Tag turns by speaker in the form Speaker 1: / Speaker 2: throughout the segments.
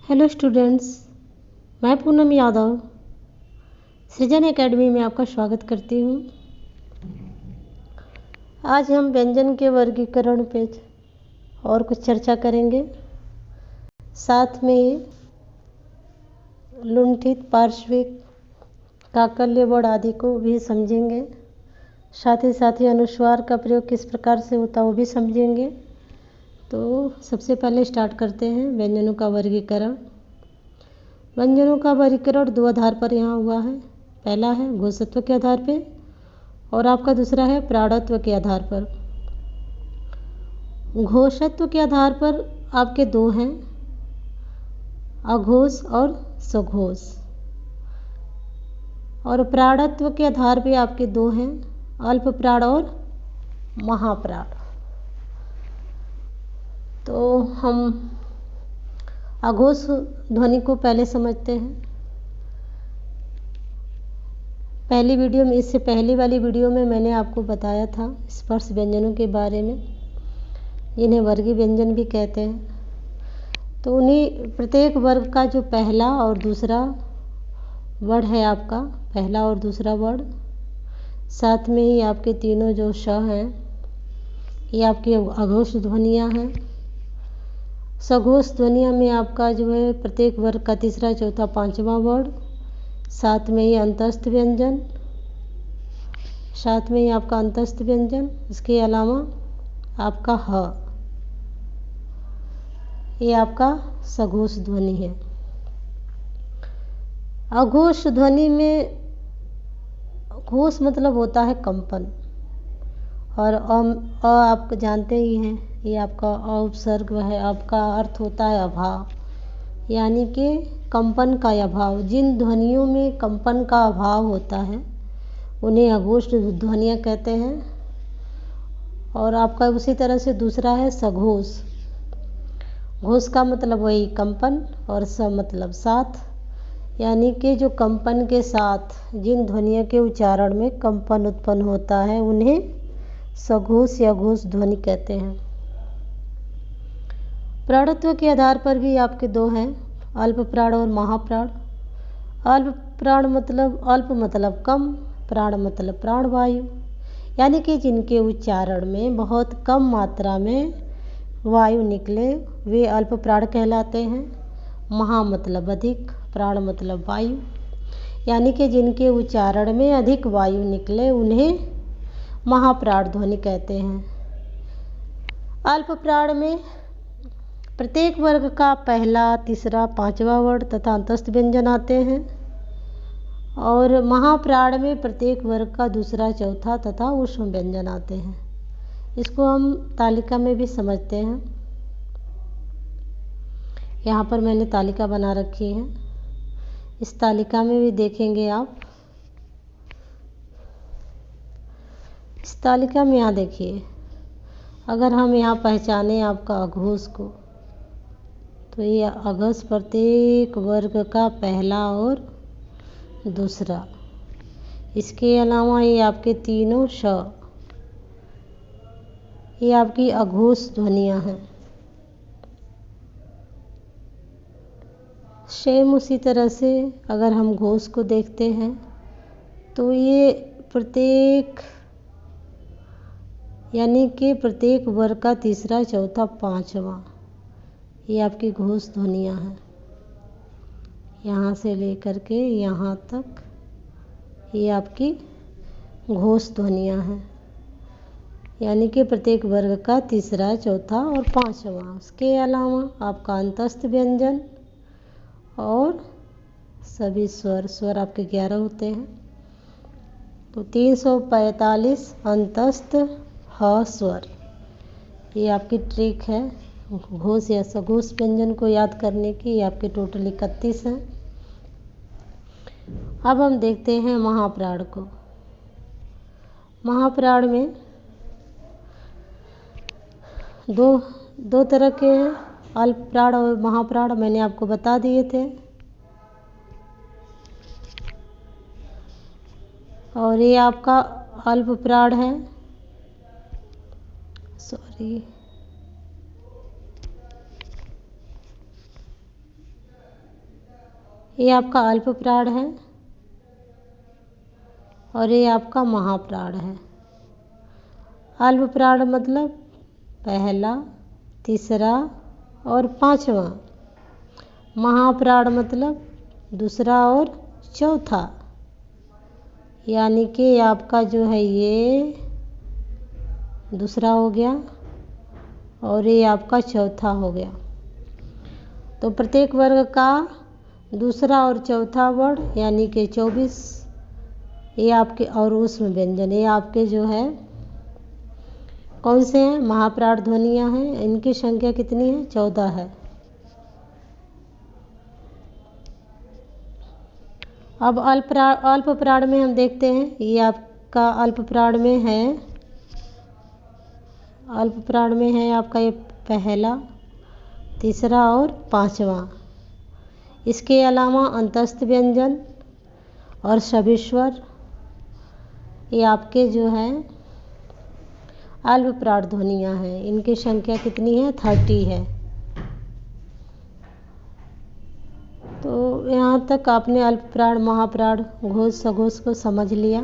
Speaker 1: Hello students, मैं पूनम यादव सृजन academy में आपका स्वागत करती हूँ। आज हम व्यंजन के वर्गीकरण पे और कुछ चर्चा करेंगे। साथ में लुंठित, पार्श्विक, काकल्य वर्ण आदि को भी समझेंगे। साथ ही अनुस्वार का प्रयोग किस प्रकार से होता है वो भी समझेंगे। तो सबसे पहले स्टार्ट करते हैं व्यंजनों का वर्गीकरण। व्यंजनों का वर्गीकरण दो आधार पर यहाँ हुआ है। पहला है घोषत्व के आधार पे और आपका दूसरा है प्राणत्व के आधार पर। घोषत्व के आधार पर आपके दो हैं, अघोष और सघोष। और प्राणत्व के आधार पे आपके दो हैं, अल्प प्राण और महाप्राण। तो हम अघोष ध्वनि को पहले समझते हैं। पहली वीडियो में, इससे पहली वाली वीडियो में मैंने आपको बताया था स्पर्श व्यंजनों के बारे में, जिन्हें वर्गीय व्यंजन भी कहते हैं। तो उन्हीं प्रत्येक वर्ग का जो पहला और दूसरा वर्ण है आपका, पहला और दूसरा वर्ण, साथ में ही आपके तीनों जो श हैं ये आपकी अघोष ध्वनियाँ हैं। सघोष ध्वनिया में आपका जो है प्रत्येक वर्ग का तीसरा, चौथा, पांचवा वर्ण, साथ में ही अंतस्थ व्यंजन, साथ में ही आपका अंतस्थ व्यंजन। इसके अलावा आपका ह, ये आपका सघोष ध्वनि है। अघोष ध्वनि में घोष मतलब होता है कंपन, और आप जानते ही हैं ये आपका उपसर्ग है। आपका अर्थ होता है अभाव, यानी कि कंपन का अभाव। जिन ध्वनियों में कंपन का अभाव होता है उन्हें अघोष ध्वनियाँ कहते हैं। और आपका उसी तरह से दूसरा है सघोष। घोष का मतलब वही कंपन और स मतलब साथ, यानी कि जो कंपन के साथ जिन ध्वनियों के उच्चारण में कंपन उत्पन्न होता है उन्हें सघोष या घोष ध्वनि कहते हैं। प्राणत्व के आधार पर भी आपके दो हैं, अल्प प्राण और महाप्राण। अल्प प्राण मतलब, अल्प मतलब कम, प्राण मतलब प्राणवायु, यानी कि जिनके उच्चारण में बहुत कम मात्रा में वायु निकले वे अल्प प्राण कहलाते हैं। महा मतलब अधिक, प्राण मतलब वायु, यानी कि जिनके उच्चारण में अधिक वायु निकले उन्हें महाप्राण ध्वनि कहते हैं। अल्प प्राण में प्रत्येक वर्ग का पहला, तीसरा, पांचवा वर्ण तथा अंतस्थ व्यंजन आते हैं। और महाप्राण में प्रत्येक वर्ग का दूसरा, चौथा तथा ऊष्म व्यंजन आते हैं। इसको हम तालिका में भी समझते हैं। यहाँ पर मैंने तालिका बना रखी है, इस तालिका में भी देखेंगे आप। इस तालिका में यहाँ देखिए, अगर हम यहाँ पहचाने आपका अघोष को, तो ये अघोष प्रत्येक वर्ग का पहला और दूसरा। इसके अलावा ये आपके तीनों श, ये आपकी अघोष ध्वनियाँ हैं। सेम उसी तरह से अगर हम घोष को देखते हैं तो ये प्रत्येक, यानी कि प्रत्येक वर्ग का तीसरा, चौथा, पांचवा, ये आपकी घोष ध्वनियाँ हैं। यहाँ से लेकर के यहाँ तक ये आपकी घोष ध्वनियाँ हैं, यानी कि प्रत्येक वर्ग का तीसरा, चौथा और पांचवा। उसके अलावा आपका अंतस्थ व्यंजन और सभी स्वर आपके 11 होते हैं। तो 345 अंतस्थ ह स्वर, ये आपकी ट्रिक है घोष या सघोष व्यंजन को याद करने की। ये आपके टोटल 31 हैं। अब हम देखते हैं महाप्राण को। महाप्राण में दो तरह के हैं, अल्प प्राण और महाप्राण, मैंने आपको बता दिए थे। और ये आपका अल्प प्राण है, ये आपका अल्प प्राण है और ये आपका महाप्राण है। अल्प प्राण मतलब पहला, तीसरा और पांचवा। महाप्राण मतलब दूसरा और चौथा। यानी कि आपका जो है ये दूसरा हो गया और ये आपका चौथा हो गया। तो प्रत्येक वर्ग का दूसरा और चौथा वर्ण यानी कि 24 ये आपके और ऊष्म व्यंजन ये आपके जो है कौन से हैं? महाप्राण ध्वनियाँ हैं। इनकी संख्या कितनी है? 14 है। अब अल्प प्राण में हम देखते हैं। ये आपका अल्प प्राण में है, अल्प प्राण में है आपका ये पहला, तीसरा और पांचवा। इसके अलावा अंतस्थ व्यंजन और सभी स्वर ये आपके जो है अल्प प्राण ध्वनियाँ हैं। इनकी संख्या कितनी है? 30 है। तो यहाँ तक आपने अल्प प्राण, महाप्राण, घोष, सघोष को समझ लिया।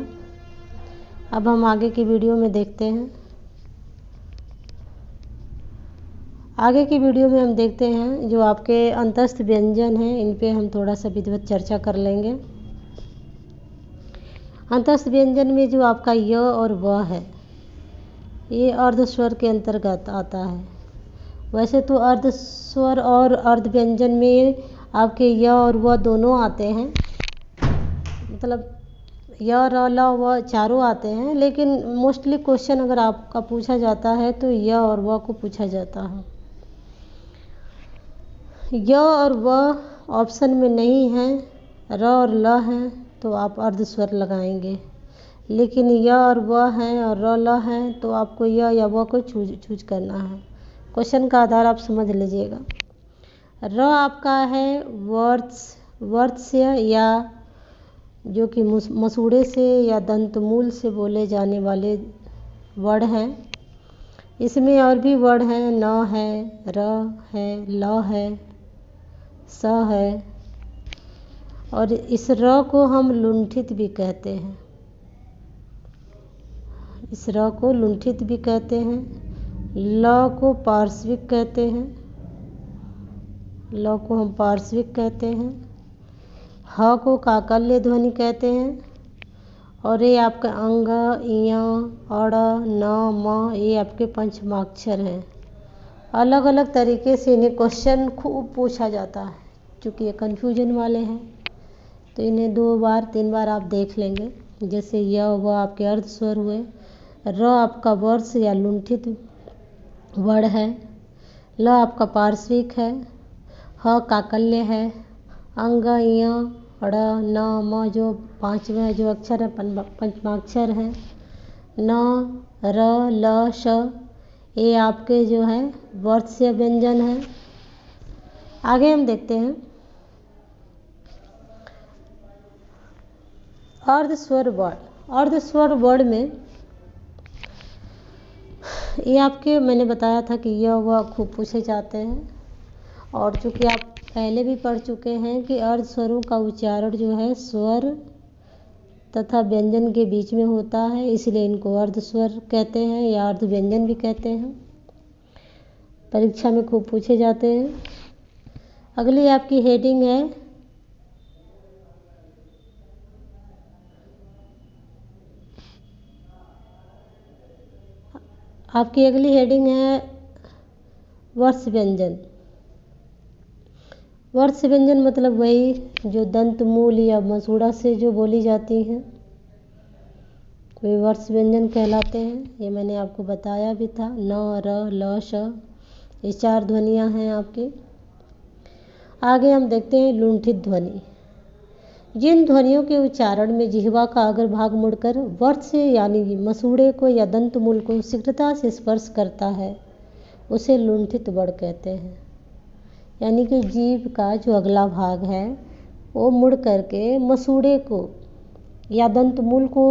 Speaker 1: अब हम आगे की वीडियो में देखते हैं। आगे की वीडियो में हम देखते हैं जो आपके अंतस्थ व्यंजन हैं, इन पे हम थोड़ा सा विधिवत चर्चा कर लेंगे। अंतस्थ व्यंजन में जो आपका य और व है ये अर्ध स्वर के अंतर्गत आता है। वैसे तो अर्ध स्वर और अर्ध व्यंजन में आपके य और व दोनों आते हैं, मतलब य, र, ल, व चारों आते हैं, लेकिन मोस्टली क्वेश्चन अगर आपका पूछा जाता है तो य और व को पूछा जाता है। य और व ऑप्शन में नहीं है, र और ल है तो आप अर्ध स्वर लगाएंगे, लेकिन य और व है और र, ल है तो आपको य या व को चूज करना है। क्वेश्चन का आधार आप समझ लीजिएगा। र आपका है वर्त्स्य या जो कि मसूड़े से या दंतमूल से बोले जाने वाले वर्ण हैं। इसमें और भी वर्ण हैं, न है, र है, ल है, स है और इस र को हम लुंठित भी कहते हैं। इस र को लुंठित भी कहते हैं। ल को पार्श्विक कहते हैं, ल को हम पार्श्विक कहते हैं। ह को काकल्य ध्वनि कहते हैं और ये आपका अंग, इय, अड़, न, म ये आपके पंचमाक्षर हैं। अलग अलग तरीके से इन्हें क्वेश्चन खूब पूछा जाता है। क्योंकि ये कन्फ्यूजन वाले हैं तो इन्हें 2 बार 3 बार आप देख लेंगे। जैसे य व आपके अर्ध स्वर हुए, र आपका वर्ष या लुंठित वर्ण है, ल आपका पार्श्विक है, ह काकल्य है, अंग, इय, अड़, न, म जो पांचवें जो अक्षर है पंचमाक्षर है, न, र, ल, श ये आपके जो है वर्त्स्य व्यंजन है। आगे हम देखते हैं अर्ध स्वर वर्ण। अर्ध स्वर वर्ण में ये आपके मैंने बताया था कि यह वह खूब पूछे जाते हैं और चूँकि आप पहले भी पढ़ चुके हैं कि अर्ध स्वरों का उच्चारण जो है स्वर तथा व्यंजन के बीच में होता है, इसलिए इनको अर्ध स्वर कहते हैं या अर्ध व्यंजन भी कहते हैं। परीक्षा में खूब पूछे जाते हैं। अगली आपकी हेडिंग है आपकी अगली हेडिंग है वर्ष व्यंजन। वर्ष व्यंजन मतलब वही जो दंतमूल या मसूड़ा से जो बोली जाती हैं वे वर्ष व्यंजन कहलाते हैं। ये मैंने आपको बताया भी था। न, र, ल, श ये 4 ध्वनियाँ हैं आपकी। आगे हम देखते हैं लुंठित ध्वनि। जिन ध्वनियों के उच्चारण में जिह्वा का अग्रभाग मुड़कर वर्ष यानी मसूड़े को या दंतमूल को शीघ्रता से स्पर्श करता है उसे लुंठित वर्ण कहते हैं। यानी कि जीभ का जो अगला भाग है वो मुड़ करके मसूड़े को या दंतमूल को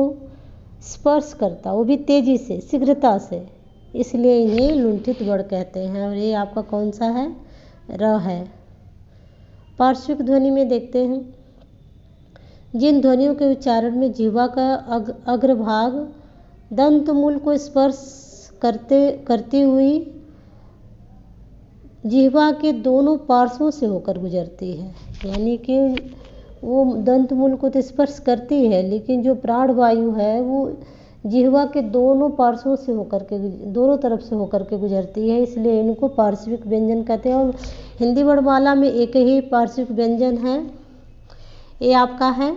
Speaker 1: स्पर्श करता, वो भी तेजी से, शीघ्रता से, इसलिए इन्हें लुंठित वर्ण कहते हैं। और ये आपका कौन सा है? र है। पार्श्विक ध्वनि में देखते हैं जिन ध्वनियों के उच्चारण में जिह्वा का अग्रभाग दंत मूल को स्पर्श करती हुई जिह्वा के दोनों पार्श्वों से होकर गुजरती है। यानी कि वो दंत मूल को तो स्पर्श करती है, लेकिन जो प्राणवायु है वो जिह्वा के दोनों पार्श्वों से होकर के, दोनों तरफ से होकर के गुजरती है, इसलिए इनको पार्श्विक व्यंजन कहते हैं। और हिंदी वर्णमाला में एक ही पार्श्विक व्यंजन है, ये आपका है,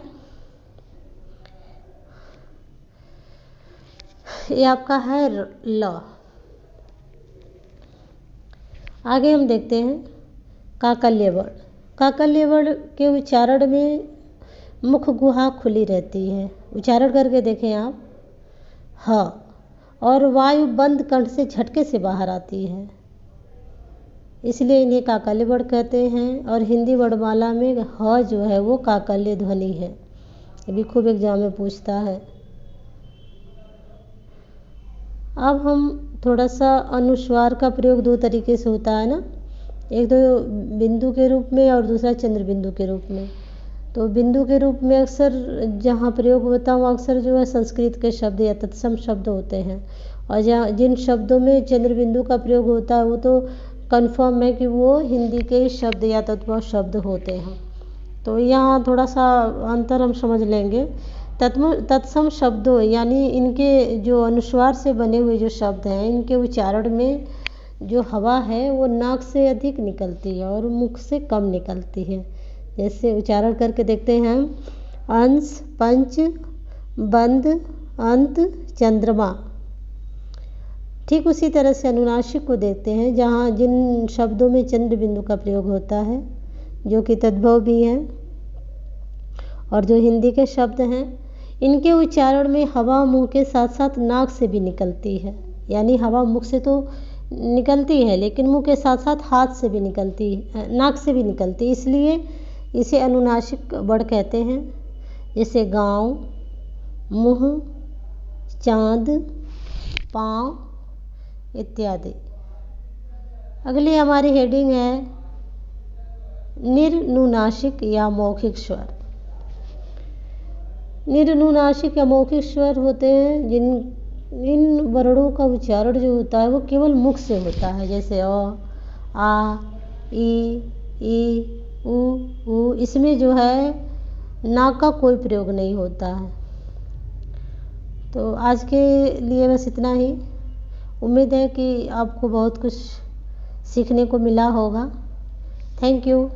Speaker 1: ये आपका है ल। आगे हम देखते हैं काकल्य वर्ण। काकल्य वर्ण के उच्चारण में मुख गुहा खुली रहती है। उच्चारण करके देखें आप, ह, और वायु बंद कंठ से झटके से बाहर आती है, इसलिए इन्हें काकल्य वर्ण कहते हैं। और हिंदी वर्णमाला में ह जो है वो काकल्य ध्वनि है, ये भी खूब एग्जाम में पूछता है। अब हम थोड़ा सा अनुस्वार का प्रयोग दो तरीके से होता है ना, एक तो बिंदु के रूप में और दूसरा चंद्र बिंदु के रूप में। तो बिंदु के रूप में अक्सर जहाँ प्रयोग होता है वो अक्सर जो है संस्कृत के शब्द या तत्सम शब्द होते हैं, और जहाँ जिन शब्दों में चंद्र बिंदु का प्रयोग होता है वो तो कन्फर्म है कि वो हिंदी के शब्द या तत्व शब्द होते हैं। तो यहाँ थोड़ा सा अंतर हम समझ लेंगे। तत्सम शब्दों यानी इनके जो अनुस्वार से बने हुए जो शब्द हैं, इनके उच्चारण में जो हवा है वो नाक से अधिक निकलती है और मुख से कम निकलती है। जैसे उच्चारण करके देखते हैं, अंश, पंच, बंद, अंत, चंद्रमा। ठीक उसी तरह से अनुनासिक को देखते हैं, जहाँ जिन शब्दों में चंद्र बिंदु का प्रयोग होता है, जो कि तद्भव भी है, और जो हिंदी के शब्द हैं, इनके उच्चारण में हवा मुंह के साथ साथ नाक से भी निकलती है। यानी हवा मुख से तो निकलती है, लेकिन मुंह के साथ साथ हाथ से भी निकलती है, नाक से भी निकलती है, इसलिए इसे अनुनासिक वर्ण कहते हैं। जैसे गाँव, मुँह, चाँद, पाँव इत्यादि। अगली हमारी हेडिंग है निर्नुनासिक या मौखिक स्वर। निर्नुनासिक या मौखिक स्वर होते हैं इन वर्णों का उच्चारण जो होता है वो केवल मुख से होता है, जैसे अ, आ, ई, उ। इसमें जो है नाक का कोई प्रयोग नहीं होता है। तो आज के लिए बस इतना ही। उम्मीद है कि आपको बहुत कुछ सीखने को मिला होगा। Thank you.